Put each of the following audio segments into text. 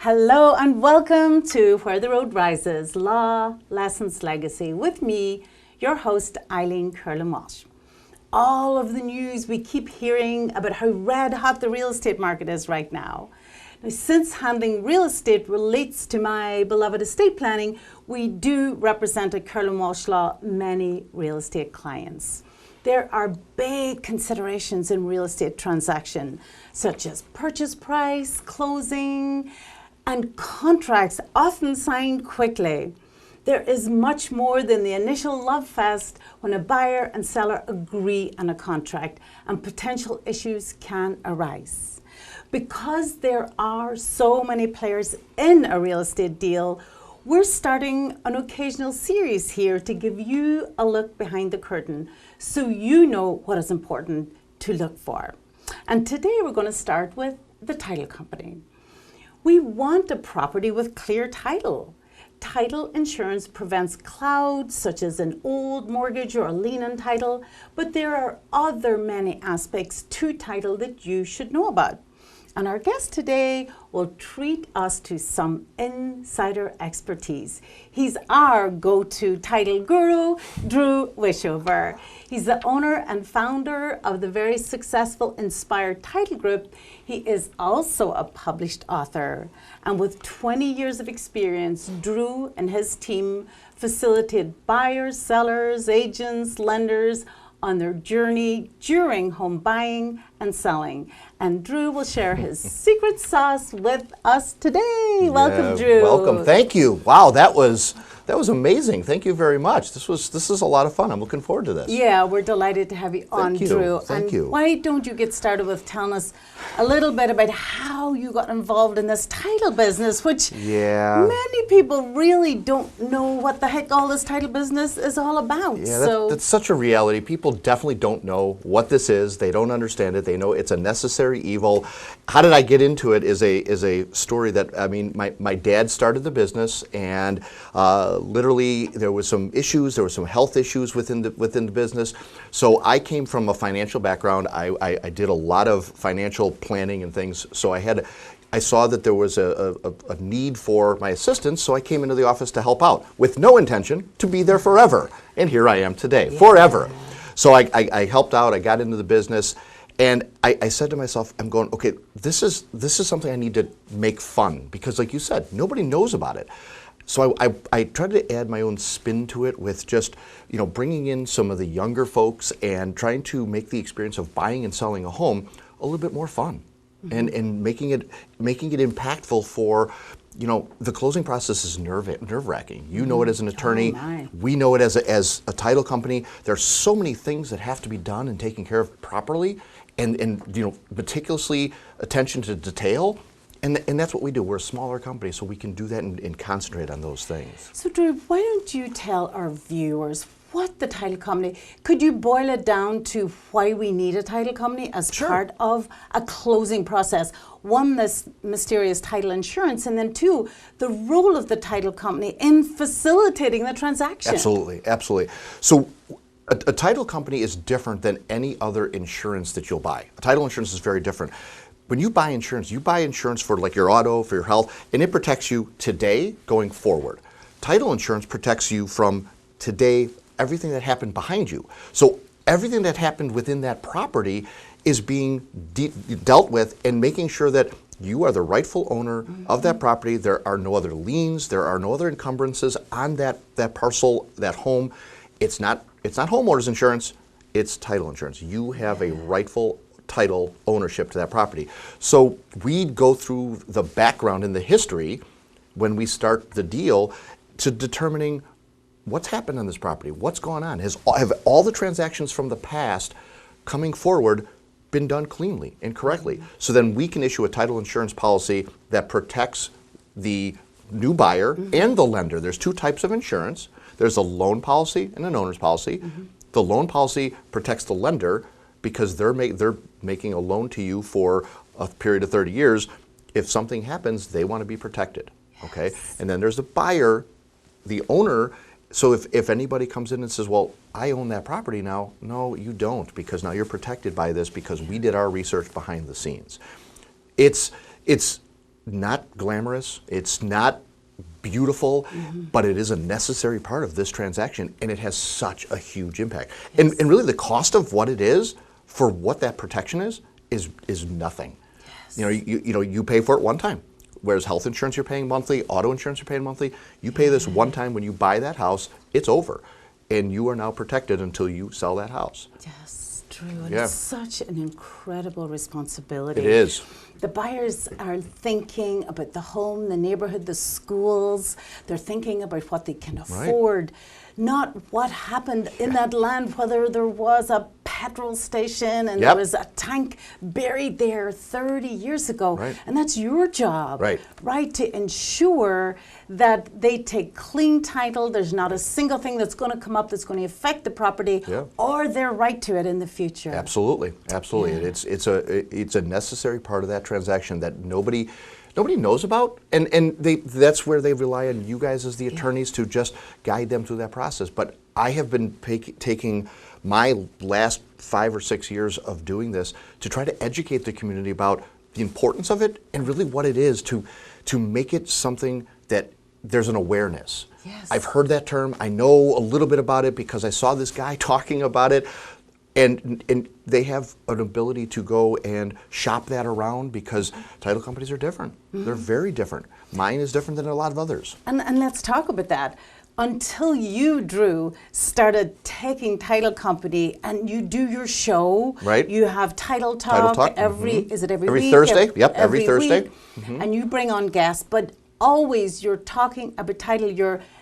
Hello and welcome to Where the Road Rises, Law, Lessons, Legacy, with me, your host, Eileen Kerlin Walsh. All of the news we keep hearing about how red hot the real estate market is right now. Now, since handling real estate relates to my beloved estate planning, we do represent at Kerlin Walsh Law many real estate clients. There are big considerations in real estate transaction, such as purchase price, closing, and contracts often signed quickly. There is much more than the initial love fest when a buyer and seller agree on a contract, and potential issues can arise. Because there are so many players in a real estate deal, we're starting an occasional series here to give you a look behind the curtain so you know what is important to look for. And today we're going to start with the title company. We want a property with clear title. Title insurance prevents clouds such as an old mortgage or a lien on title, but there are other many aspects to title that you should know about. And our guest today will treat us to some insider expertise. He's our go-to title guru, Drew Wischhover. He's the owner and founder of the very successful Inspired Title Group. He is also a published author. And with 20 years of experience, Drew and his team facilitate buyers, sellers, agents, lenders on their journey during home buying and selling. And Drew will share his secret sauce with us today. Welcome, Drew. Welcome. Thank you. Wow, that was amazing. Thank you very much. This is a lot of fun. I'm looking forward to this. Yeah, we're delighted to have you on, Drew. Thank you. Why don't you get started with telling us a little bit about how you got involved in this title business, which many people really don't know what the heck all this title business is all about. Yeah, that's such a reality. People definitely don't know what this is. They don't understand it. They know it's a necessary evil. How did I get into it is a story that, I mean, my dad started the business, and literally there was some issues, there were some health issues within the business. So I came from a financial background. I did a lot of financial planning and things. So I saw that there was a need for my assistance, so I came into the office to help out with no intention to be there forever. And here I am today, forever. So I helped out, I got into the business, and I said to myself, I'm going, okay, this is something I need to make fun, because like you said, nobody knows about it. So I tried to add my own spin to it with just, bringing in some of the younger folks and trying to make the experience of buying and selling a home a little bit more fun, and making it impactful for, the closing process is nerve-wracking. You know it as an attorney. We know it as a title company. There's so many things that have to be done and taken care of properly, and meticulously attention to detail. And that's what we do. We're a smaller company, so we can do that and concentrate on those things. So, Drew, why don't you tell our viewers what the title company, could you boil it down to why we need a title company as part of a closing process? One, this mysterious title insurance, and then two, the role of the title company in facilitating the transaction. Absolutely. So a title company is different than any other insurance that you'll buy. A title insurance is very different. When you buy insurance for like your auto, for your health, and it protects you today going forward. Title insurance protects you from today, everything that happened behind you. So everything that happened within that property is being dealt with, and making sure that you are the rightful owner of that property. There are no other liens, there are no other encumbrances on that parcel, that home. It's not homeowners insurance, it's title insurance. You have a rightful title ownership to that property. So we go through the background and the history when we start the deal to determining what's happened on this property, what's gone on. Have all the transactions from the past coming forward been done cleanly and correctly? So then we can issue a title insurance policy that protects the new buyer and the lender. There's two types of insurance. There's a loan policy and an owner's policy. The loan policy protects the lender because they're making a loan to you for a period of 30 years. If something happens, they want to be protected, okay? And then there's the buyer, the owner. So if anybody comes in and says, well, I own that property now, no, you don't, because now you're protected by this because we did our research behind the scenes. It's not glamorous, it's not beautiful, but it is a necessary part of this transaction, and it has such a huge impact. Yes. And really the cost of what it is for what that protection is nothing. Yes. You pay for it one time. Whereas health insurance you're paying monthly, auto insurance you're paying monthly, you pay this one time when you buy that house, it's over. And you are now protected until you sell that house. Yes, true. And Yeah. it's such an incredible responsibility. It is. The buyers are thinking about the home, the neighborhood, the schools. They're thinking about what they can afford, not what happened in that land, whether there was a petrol station and there was a tank buried there 30 years ago. Right. And that's your job, Right. to ensure that they take clean title. There's not a single thing that's going to come up that's going to affect the property or their right to it in the future. Absolutely, absolutely. Yeah. It's a necessary part of that transaction that nobody knows about, and that's where they rely on you guys as the attorneys to just guide them through that process. But I have been taking my last 5 or 6 years of doing this to try to educate the community about the importance of it and really what it is to make it something that there's an awareness. Yes. I've heard that term. I know a little bit about it because I saw this guy talking about it. And they have an ability to go and shop that around because title companies are different. They're very different. Mine is different than a lot of others. And let's talk about that. Until you, Drew, started taking title company and you do your show, Right. You have Title Talk, every is it every every week? Thursday? Yep, every Thursday. Week, and you bring on guests, but always you're talking about title.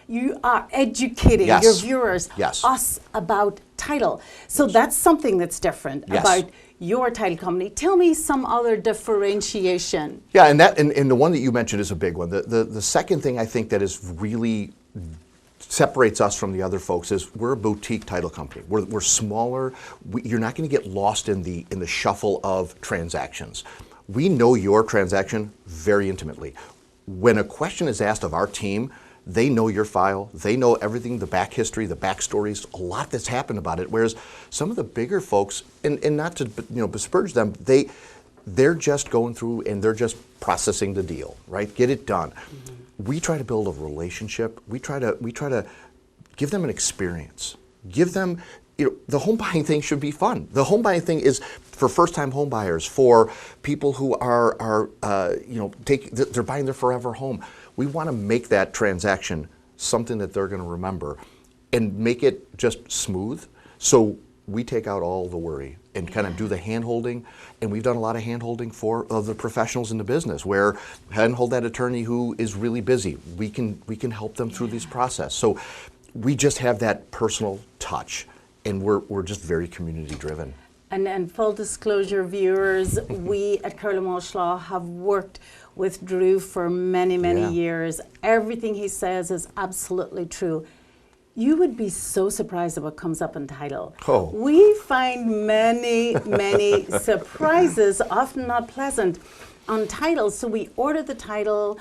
You are educating your viewers, us, about title. So that's something that's different about your title company. Tell me some other differentiation. Yeah, and the one that you mentioned is a big one. The second thing I think that is really separates us from the other folks is we're a boutique title company. We're smaller. You're not going to get lost in the shuffle of transactions. We know your transaction very intimately. When a question is asked of our team, they know your file, they know everything, the back history, the backstories, a lot that's happened about it. Whereas some of the bigger folks, and not to besmirch them, they're just going through and they're just processing the deal, right? Get it done. We try to build a relationship. We try to give them an experience. Give them, the home buying thing should be fun. The home buying thing is for first-time home buyers, for people who are they're buying their forever home. We want to make that transaction something that they're going to remember and make it just smooth. So we take out all the worry and kind of do the hand-holding. And we've done a lot of hand-holding for the professionals in the business where handhold that attorney who is really busy. We can help them through this process. So we just have that personal touch, and we're just very community-driven. And full disclosure, viewers, we at Kerlin Walsh Law have worked with Drew for many, many years. Everything he says is absolutely true. You would be so surprised at what comes up in title. Oh. We find many, many surprises, often not pleasant, on title. So we order the title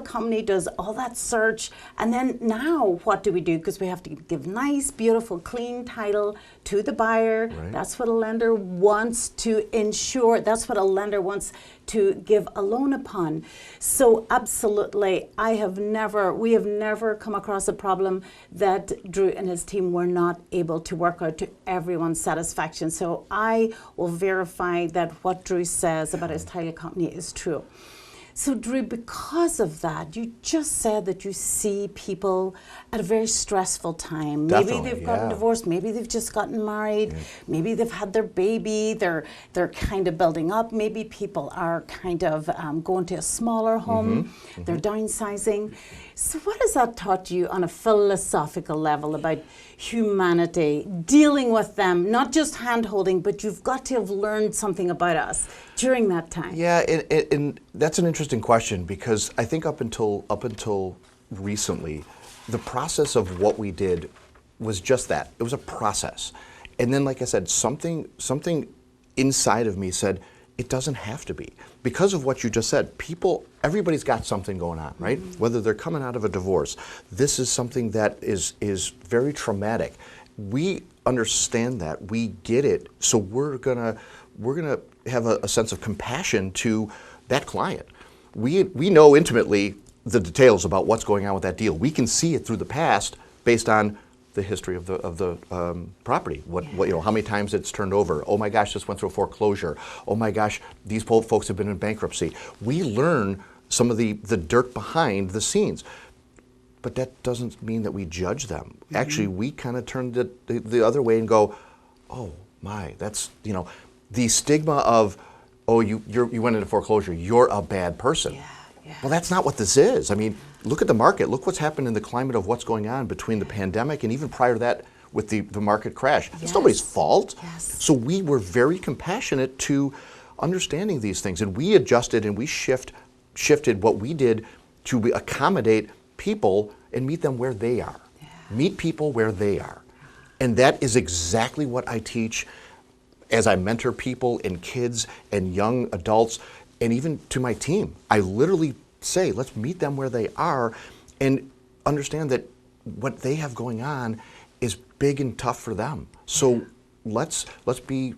company does all that search, and then now what do we do? Because we have to give nice, beautiful, clean title to the buyer. Right. That's what a lender wants to ensure. That's what a lender wants to give a loan upon. So absolutely, we have never come across a problem that Drew and his team were not able to work out to everyone's satisfaction. So I will verify that what Drew says about his title company is true. So Drew, because of that, you just said that you see people at a very stressful time. Definitely, maybe they've gotten divorced, maybe they've just gotten married, maybe they've had their baby, they're kind of building up, maybe people are kind of going to a smaller home, they're downsizing. So what has that taught you on a philosophical level about humanity, dealing with them, not just hand-holding, but you've got to have learned something about us during that time? Yeah, and that's an interesting question because I think up until recently, the process of what we did was just that. It was a process. And then, like I said, something inside of me said, it doesn't have to be. Because of what you just said, everybody's got something going on, right? Whether they're coming out of a divorce, this is something that is very traumatic. We understand that, we get it, so we're gonna have a sense of compassion to that client. we know intimately the details about what's going on with that deal. We can see it through the past based on the history of the property. How many times it's turned over. Oh my gosh, this went through a foreclosure. Oh my gosh, these folks have been in bankruptcy. We learn some of the dirt behind the scenes. But that doesn't mean that we judge them. Actually, we kind of turn the other way and go, oh my, that's, the stigma of, oh, you went into foreclosure, you're a bad person. Yeah. Well, that's not what this is. I mean, look at the market. Look what's happened in the climate of what's going on between the pandemic and even prior to that with the market crash. It's nobody's fault. Yes. So we were very compassionate to understanding these things, and we adjusted and we shifted what we did to accommodate people and meet them where they are. Yeah. Meet people where they are. And that is exactly what I teach as I mentor people and kids and young adults and even to my team. I literally say, let's meet them where they are and understand that what they have going on is big and tough for them. So let's be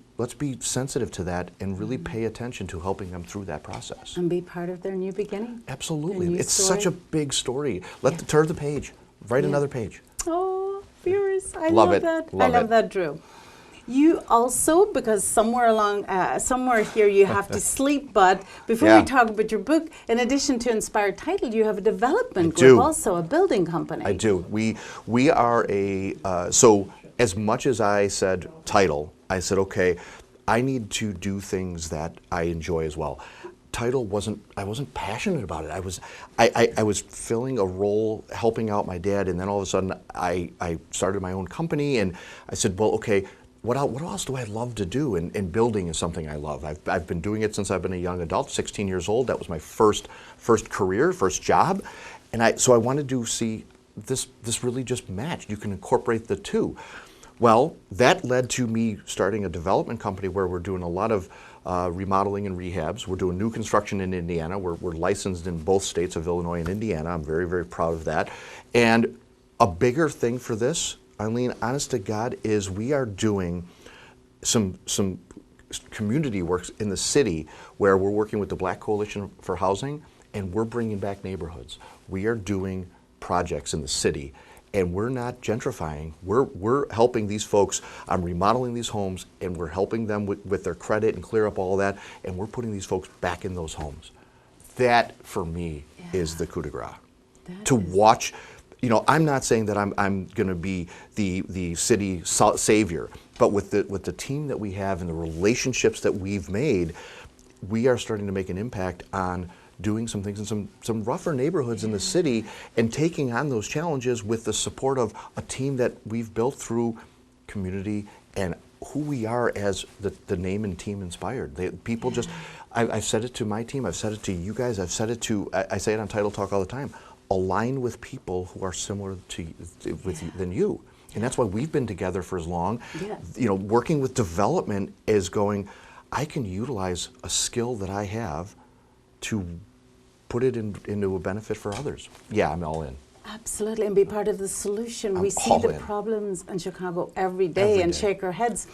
sensitive to that and really pay attention to helping them through that process. And be part of their new beginning. Absolutely. It's story. Such a big story. Turn the page. Write another page. Oh, viewers, I Love love it. that. Love I love it. that, Drew. You also, because somewhere here you have to sleep, but before we talk about your book, in addition to Inspired Title, you have a development group also, a building company. I do. We are so as much as I said title, I said, okay, I need to do things that I enjoy as well. Title I wasn't passionate about it. I was filling a role helping out my dad, and then all of a sudden I started my own company, and I said, well, okay, what else do I love to do? And building is something I love. I've been doing it since I've been a young adult, 16 years old. That was my first career, first job. And so I wanted to see this really just matched. You can incorporate the two. Well, that led to me starting a development company where we're doing a lot of remodeling and rehabs. We're doing new construction in Indiana. We're licensed in both states of Illinois and Indiana. I'm very, very proud of that. And a bigger thing for this, Eileen, honest to God, is we are doing some community works in the city where we're working with the Black Coalition for Housing, and we're bringing back neighborhoods. We are doing projects in the city, and we're not gentrifying. We're helping these folks. I'm remodeling these homes, and we're helping them with their credit and clear up all that, and we're putting these folks back in those homes. That, for me, is the coup de grace. To watch. I'm not saying that I'm going to be the city savior, but with the team that we have and the relationships that we've made, we are starting to make an impact on doing some things in some rougher neighborhoods in the city and taking on those challenges with the support of a team that we've built through community and who we are as the name and team Inspired. People just, I've said it to my team, I've said it to you guys, I say it on Title Talk all the time. Align with people who are similar to than you, and that's why we've been together for as long. Working with development is going. I can utilize a skill that I have to put it into a benefit for others. Yeah, I'm all in. Absolutely, and be part of the solution. We see all the in. Problems in Chicago every day and shake our heads.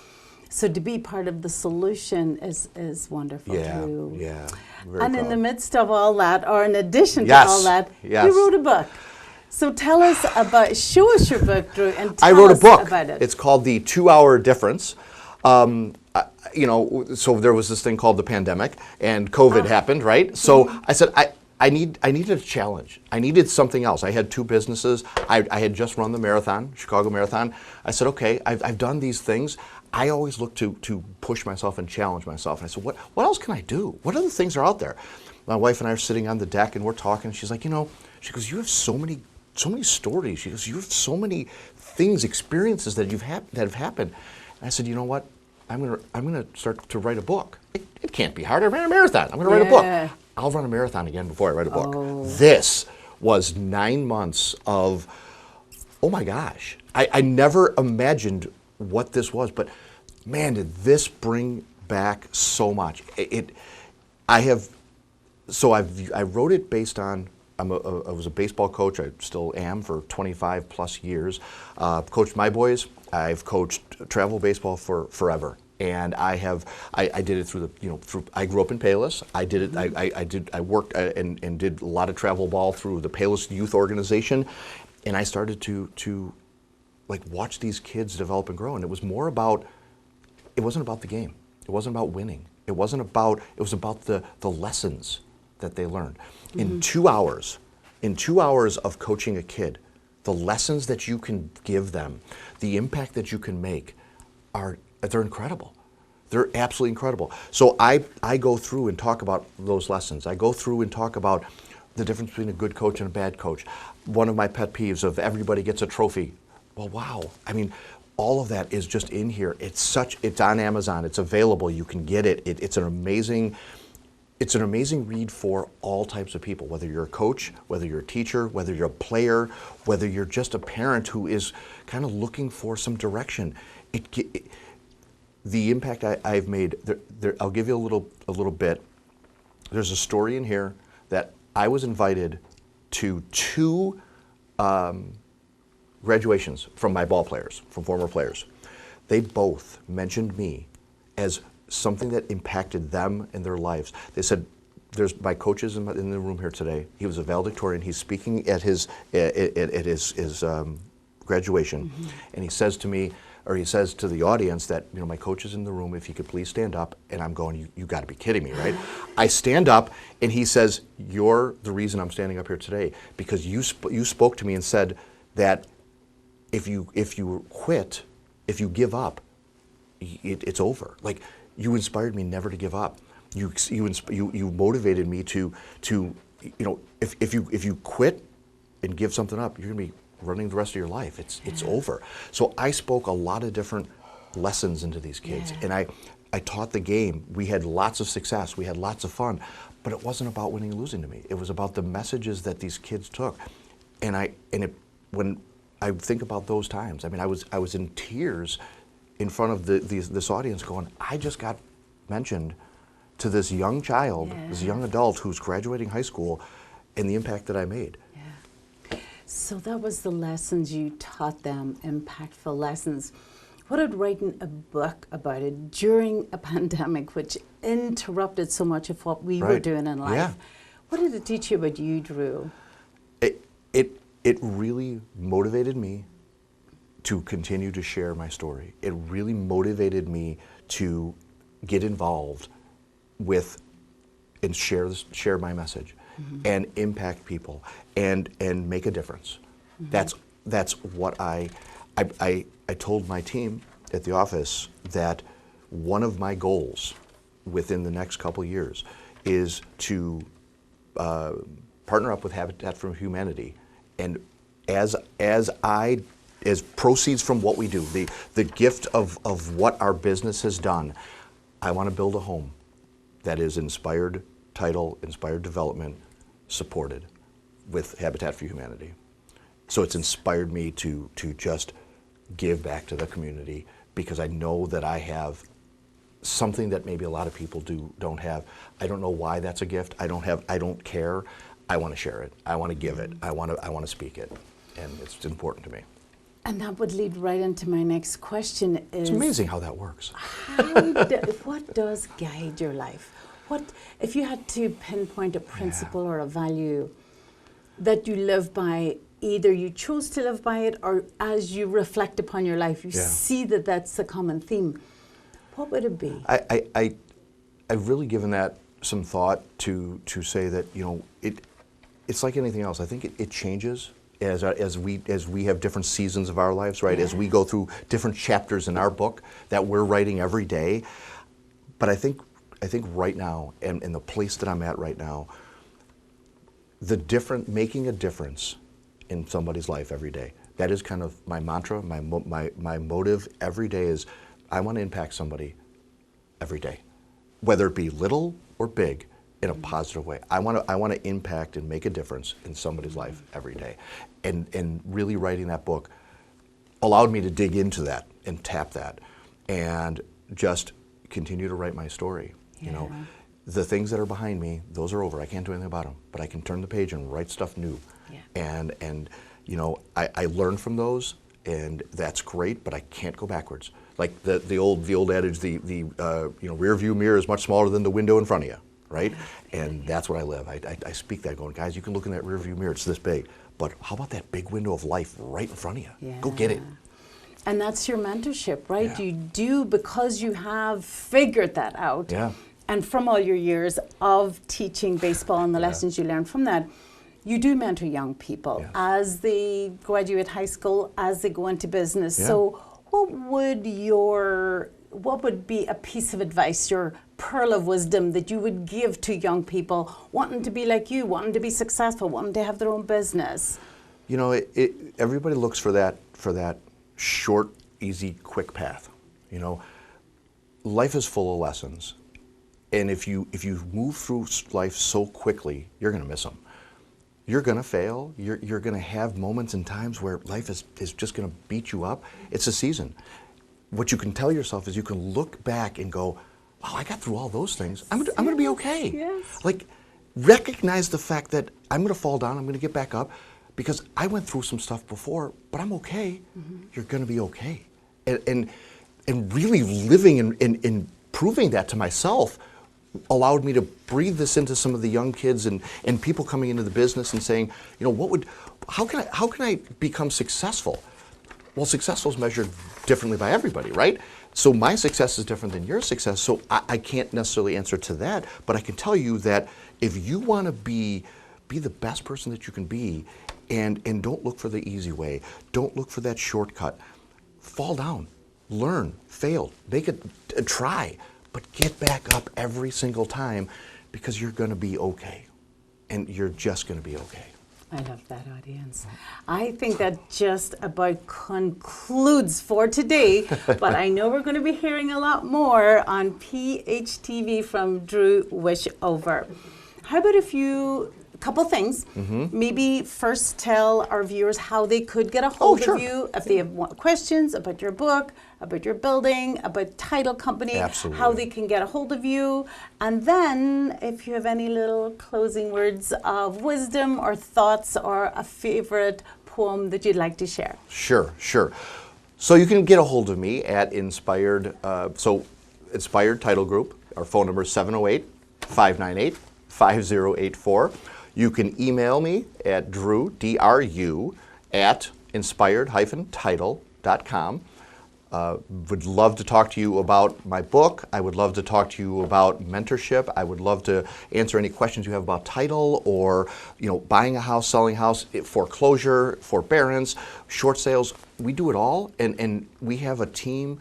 So to be part of the solution is wonderful too. Yeah. And in the midst of all that, or in addition to all that, you wrote a book. So show us your book, Drew, and tell us about it. It's called The 2-Hour Difference. So there was this thing called the pandemic, and COVID happened, right? So I said, I needed a challenge. I needed something else. I had 2 businesses. I had just run the marathon, Chicago Marathon. I said, okay, I've done these things. I always look to push myself and challenge myself. And I said, what else can I do? What other things are out there? My wife and I are sitting on the deck and we're talking. And she's like, she goes, you have so many stories. She goes, you have so many things, experiences that have happened. And I said, you know what? I'm gonna start to write a book. It can't be hard. I ran a marathon. I'm gonna write a book. I'll run a marathon again before I write a book. This was 9 months of, oh my gosh. I never imagined what this was, but man, did this bring back so much. I wrote it based on, I was a baseball coach, I still am for 25 plus years. Coached my boys, I've coached travel baseball for forever. And I did it through I grew up in Palos. I did it, I worked and did a lot of travel ball through the Palos Youth Organization. And I started to like watch these kids develop and grow. And it was more about, it wasn't about the game. It wasn't about winning. It was about the lessons that they learned. In 2 hours of coaching a kid, the lessons that you can give them, the impact that you can make they're incredible. They're absolutely incredible. So I go through and talk about those lessons. I go through and talk about the difference between a good coach and a bad coach. One of my pet peeves of everybody gets a trophy. Well, wow. I mean, all of that is just in here. It's on Amazon. It's available. You can get it. It's an amazing read for all types of people, whether you're a coach, whether you're a teacher, whether you're a player, whether you're just a parent who is kind of looking for some direction. The impact I've made, I'll give you a little bit. There's a story in here that I was invited to 2 graduations from my ball players, from former players. They both mentioned me as something that impacted them in their lives. They said, there's my coach is in the room here today. He was a valedictorian. He's speaking at his graduation, and he says to me, or he says to the audience that, my coach is in the room, if he could please stand up. And I'm going, you got to be kidding me, right? I stand up, and he says, you're the reason I'm standing up here today, because you spoke to me and said that if you quit, if you give up, it's over. Like, you inspired me never to give up. You motivated me to if you quit and give something up, you're gonna be running the rest of your life. It's over. So I spoke a lot of different lessons into these kids, and I taught the game. We had lots of success. We had lots of fun, but it wasn't about winning and losing to me. It was about the messages that these kids took, when I think about those times, I mean, I was in tears in front of this audience going, I just got mentioned to this young child, this young adult who's graduating high school, and the impact that I made. Yeah. So that was the lessons you taught them, impactful lessons. What about writing a book about it during a pandemic, which interrupted so much of what we were doing in life? Yeah. What did it teach you about you, Drew? It really motivated me to continue to share my story. It really motivated me to get involved with and share my message and impact people and make a difference. That's what I told my team at the office that one of my goals within the next couple of years is to partner up with Habitat for Humanity, and as proceeds from what we do, the gift of what our business has done, I want to build a home that is inspired title, inspired development, supported with Habitat for Humanity. So it's inspired me to just give back to the community, because I know that I have something that maybe a lot of people don't have. I don't know why that's a gift. I don't care. I want to share it. I want to give it. I want to speak it, and it's important to me. And that would lead right into my next question. It's amazing how that works. What does guide your life? What, if you had to pinpoint a principle or a value that you live by, either you chose to live by it, or as you reflect upon your life, you see that that's a common theme, what would it be? I've really given that some thought to say that, it's like anything else. I think it changes as we have different seasons of our lives, right? As we go through different chapters in our book that we're writing every day. But I think right now, and in the place that I'm at right now, making a difference in somebody's life every day. That is kind of my mantra, my motive every day is I want to impact somebody every day, whether it be little or big, in a positive way. I want to impact and make a difference in somebody's life every day. And really writing that book allowed me to dig into that and tap that and just continue to write my story. The things that are behind me, those are over. I can't do anything about them, but I can turn the page and write stuff new. And I learn from those, and that's great, but I can't go backwards. Like the old adage, the rear view mirror is much smaller than the window in front of you, right? And that's what I live. I speak that, going, guys, you can look in that rear view mirror, it's this big, but how about that big window of life right in front of you? Yeah. Go get it. And that's your mentorship, right? Yeah. You do, because you have figured that out. Yeah. And from all your years of teaching baseball and the lessons you learned from that, you do mentor young people Yes. as they graduate high school, as they go into business. Yeah. So what would be a piece of advice, your pearl of wisdom that you would give to young people wanting to be like you, wanting to be successful, wanting to have their own business? You know, everybody looks for that short, easy, quick path. You know, life is full of lessons, and if you move through life so quickly, you're going to miss them. You're going to fail. You're going to have moments and times where life is just going to beat you up. It's a season. What you can tell yourself is you can look back and go, wow, I got through all those things. I'm going to be okay. Yes. Like, recognize the fact that I'm going to fall down, I'm going to get back up, because I went through some stuff before, but I'm okay. Mm-hmm. You're going to be okay. And really living and proving that to myself allowed me to breathe this into some of the young kids and people coming into the business and saying, you know, how can I become successful? Well, successful is measured differently by everybody, right? So my success is different than your success, so I can't necessarily answer to that, but I can tell you that if you want to be the best person that you can be, and don't look for the easy way, don't look for that shortcut, fall down, learn, fail, make it a try, but get back up every single time, because you're going to be okay, and you're just going to be okay. I love that, audience. I think that just about concludes for today, but I know we're going to be hearing a lot more on PHTV from Drew Wischhover. How about couple things. Mm-hmm. Maybe first tell our viewers how they could get a hold of you if they have questions about your book, about your building, about title company, Absolutely. How they can get a hold of you. And then if you have any little closing words of wisdom or thoughts or a favorite poem that you'd like to share. Sure. So you can get a hold of me at Inspired, Inspired Title Group. Our phone number is 708-598-5084. You can email me at Drew, D-R-U, at inspired-title.com. Would love to talk to you about my book. I would love to talk to you about mentorship. I would love to answer any questions you have about title or, buying a house, selling a house, foreclosure, forbearance, short sales. We do it all, and we have a team,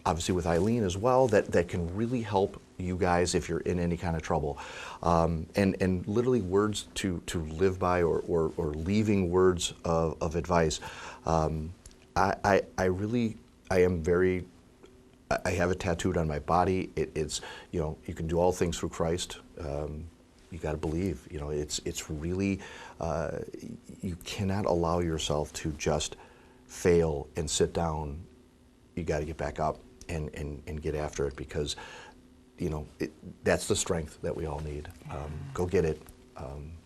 obviously with Eileen as well, that can really help you guys if you're in any kind of trouble. And literally words to live by or leaving words of advice. I have it tattooed on my body. It's you can do all things through Christ. You got to believe. It's really you cannot allow yourself to just fail and sit down. You got to get back up and get after it, because that's the strength that we all need. Go get it.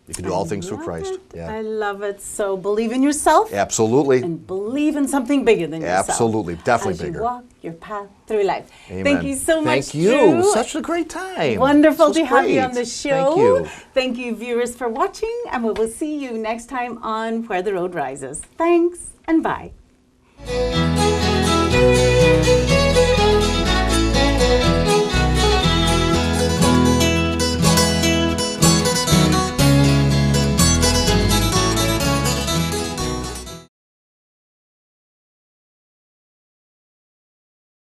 You can do all things through Christ. Yeah. I love it. So believe in yourself. Absolutely. And believe in something bigger than yourself. Absolutely. Definitely as bigger. You walk your path through life. Amen. Thank you so much, Thank you. Drew. Such a great time. Wonderful to have you on the show. Thank you. Thank you, viewers, for watching, and we will see you next time on Where the Road Rises. Thanks, and bye.